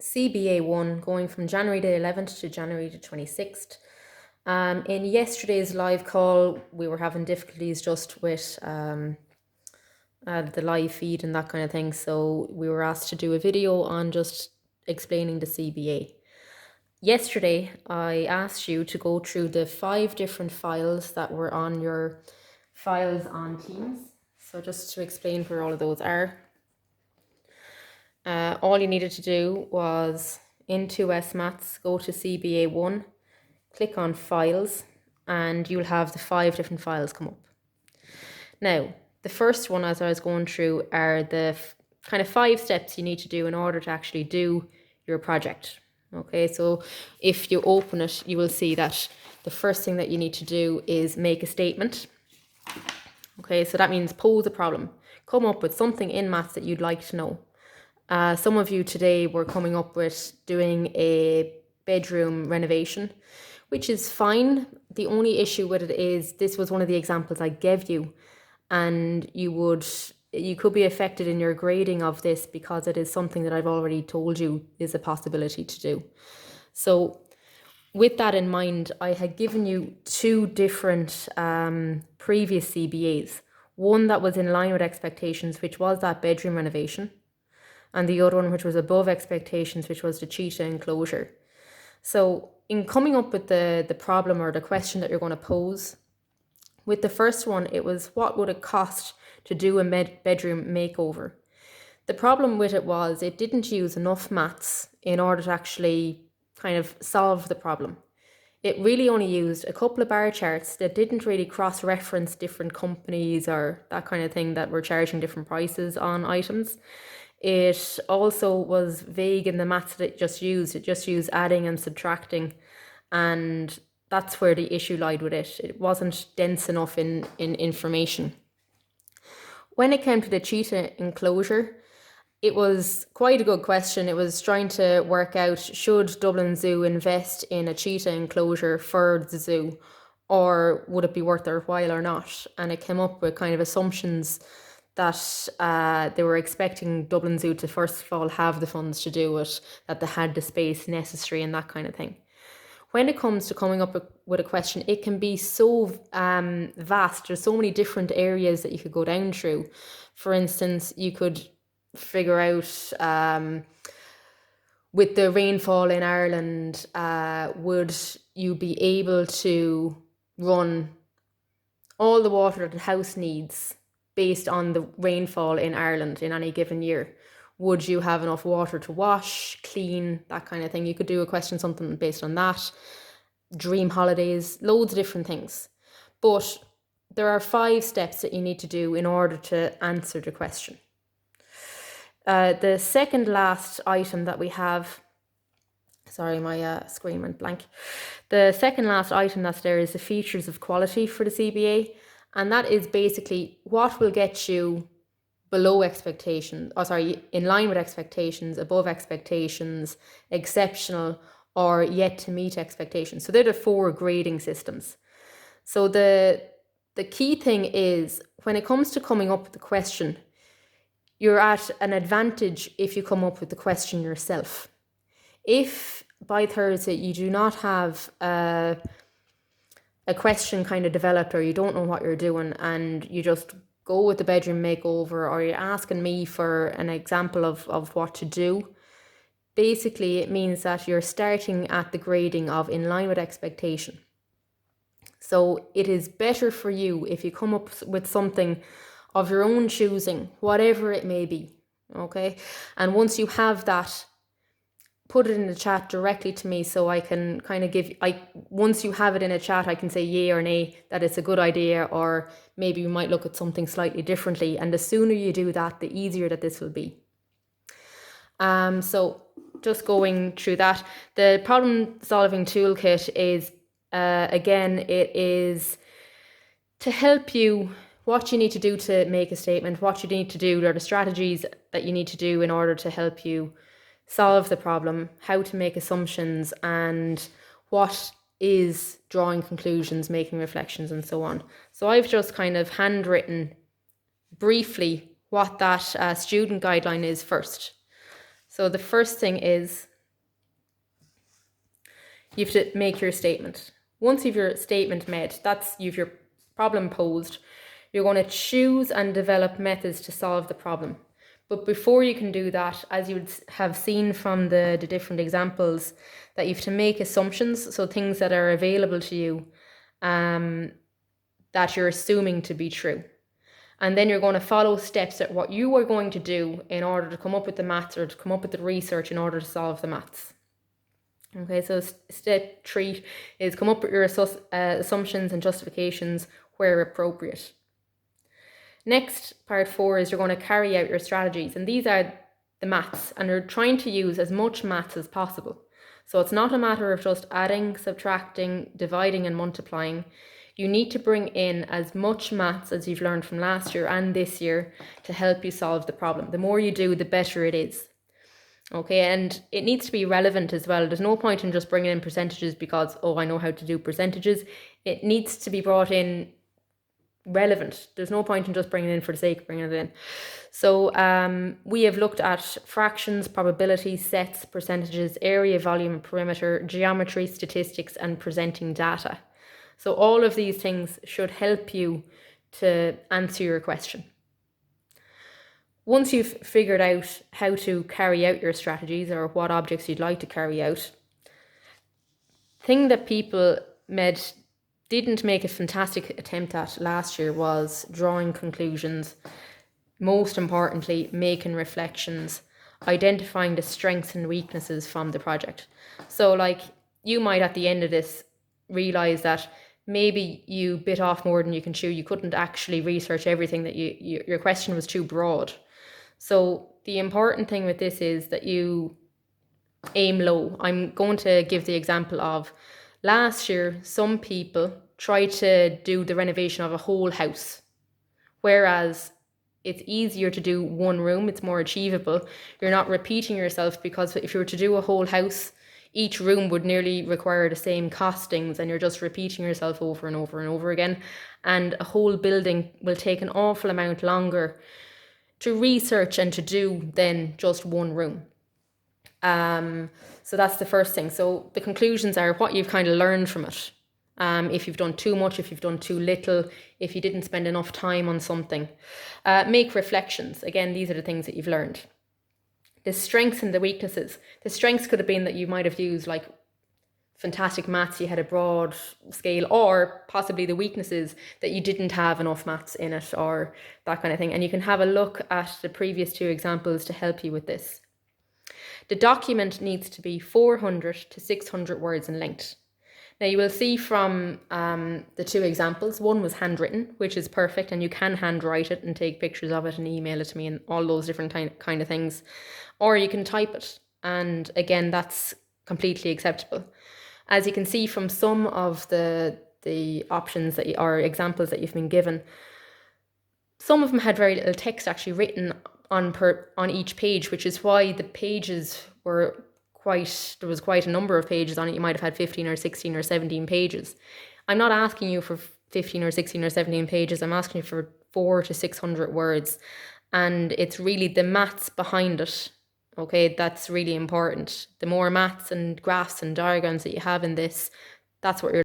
CBA 1 going from January the 11th to January the 26th. In yesterday's live call, we were having difficulties just with the live feed and that kind of thing. So we were asked to do a video on just explaining the CBA. Yesterday, I asked you to go through the 5 different files that were on your files on Teams. So just to explain where all of those are. All you needed to do was into Maths, go to CBA 1, click on Files, and you'll have the 5 different files come up. Now, the first one, as I was going through, are the kind of 5 steps you need to do in order to actually do your project. Okay, so if you open it, you will see that the first thing that you need to do is make a statement. Okay, so that means pose a problem. Come up with something in maths that you'd like to know. Some of you today were coming up with doing a bedroom renovation, which is fine. The only issue with it is this was one of the examples I gave you, and you could be affected in your grading of this because it is something that I've already told you is a possibility to do. So with that in mind, I had given you 2 different previous CBAs. One that was in line with expectations, which was that bedroom renovation, and the other one which was above expectations, which was the cheetah enclosure. So in coming up with the problem or the question that you're going to pose, with the first one, it was what would it cost to do a bedroom makeover? The problem with it was it didn't use enough maths in order to actually kind of solve the problem. It really only used a couple of bar charts that didn't really cross-reference different companies or that kind of thing that were charging different prices on items. It also was vague in the maths that it just used. It just used adding and subtracting, and that's where the issue lied with it. It wasn't dense enough in information. When it came to the cheetah enclosure, it was quite a good question. It was trying to work out, should Dublin Zoo invest in a cheetah enclosure for the zoo, or would it be worth their while or not? And it came up with kind of assumptions that they were expecting Dublin Zoo to first of all have the funds to do it, that they had the space necessary and that kind of thing. When it comes to coming up with a question, it can be so vast. There's so many different areas that you could go down through. For instance, you could figure out with the rainfall in Ireland, would you be able to run all the water that the house needs based on the rainfall in Ireland in any given year? Would you have enough water to wash, clean, that kind of thing? You could do a question, something based on that. Dream holidays, loads of different things. But there are 5 steps that you need to do in order to answer the question. The second last item that we have, sorry, my screen went blank. The second last item that's there is the features of quality for the CBA. And that is basically what will get you below expectations, in line with expectations, above expectations, exceptional, or yet to meet expectations. So they're the 4 grading systems. So the key thing is, when it comes to coming up with the question, you're at an advantage if you come up with the question yourself. If by Thursday you do not have a question kind of developed, or you don't know what you're doing and you just go with the bedroom makeover, or you're asking me for an example of what to do, basically it means that you're starting at the grading of in line with expectation. So it is better for you if you come up with something of your own choosing, whatever it may be, okay? And once you have that, put it in the chat directly to me so I can kind of once you have it in a chat, I can say yay or nay that it's a good idea, or maybe we might look at something slightly differently. And the sooner you do that, the easier that this will be. So just going through that, the problem solving toolkit is, again, it is to help you what you need to do to make a statement, what you need to do, or the strategies that you need to do in order to help you solve the problem, how to make assumptions, and what is drawing conclusions, making reflections, and so on. So I've just kind of handwritten briefly what that student guideline is first. So the first thing is you have to make your statement. Once you've your statement made, you've your problem posed, you're going to choose and develop methods to solve the problem. But before you can do that, as you would have seen from the different examples, that you have to make assumptions, so things that are available to you that you're assuming to be true. And then you're going to follow steps at what you are going to do in order to come up with the maths or to come up with the research in order to solve the maths. Okay, so step 3 is come up with your assumptions and justifications where appropriate. Next, part 4 is you're going to carry out your strategies, and these are the maths, and you're trying to use as much maths as possible. So it's not a matter of just adding, subtracting, dividing and multiplying. You need to bring in as much maths as you've learned from last year and this year to help you solve the problem. The more you do, the better it is. Okay, and it needs to be relevant as well. There's no point in just bringing in percentages because, oh, I know how to do percentages. It needs to be brought in relevant. There's no point in just bringing it in for the sake of bringing it in. So we have looked at fractions, probabilities, sets, percentages, area, volume, perimeter, geometry, statistics, and presenting data. So all of these things should help you to answer your question. Once you've figured out how to carry out your strategies or what objects you'd like to carry out, thing that people didn't make a fantastic attempt at last year was drawing conclusions. Most importantly, making reflections, identifying the strengths and weaknesses from the project. So like you might at the end of this realize that maybe you bit off more than you can chew. You couldn't actually research everything, that your question was too broad. So the important thing with this is that you aim low. I'm going to give the example of last year, some people tried to do the renovation of a whole house, whereas it's easier to do one room, it's more achievable. You're not repeating yourself, because if you were to do a whole house, each room would nearly require the same costings and you're just repeating yourself over and over and over again. And a whole building will take an awful amount longer to research and to do than just one room. So that's the first thing. So the conclusions are what you've kind of learned from it. If you've done too much, if you've done too little, if you didn't spend enough time on something. Make reflections. Again, these are the things that you've learned. The strengths and the weaknesses. The strengths could have been that you might have used like fantastic maths, you had a broad scale, or possibly the weaknesses that you didn't have enough maths in it, or that kind of thing. And you can have a look at the previous 2 examples to help you with this. The document needs to be 400 to 600 words in length. Now you will see from the 2 examples, one was handwritten, which is perfect, and you can handwrite it and take pictures of it and email it to me and all those different kind of things. Or you can type it, and again, that's completely acceptable. As you can see from some of the options or examples that you've been given, some of them had very little text actually written on each page, which is why the pages were there was quite a number of pages on it. You might have had 15 or 16 or 17 pages. I'm not asking you for 15 or 16 or 17 pages. I'm asking you for 400 to 600 words. And it's really the maths behind it. Okay, that's really important. The more maths and graphs and diagrams that you have in this, that's what you're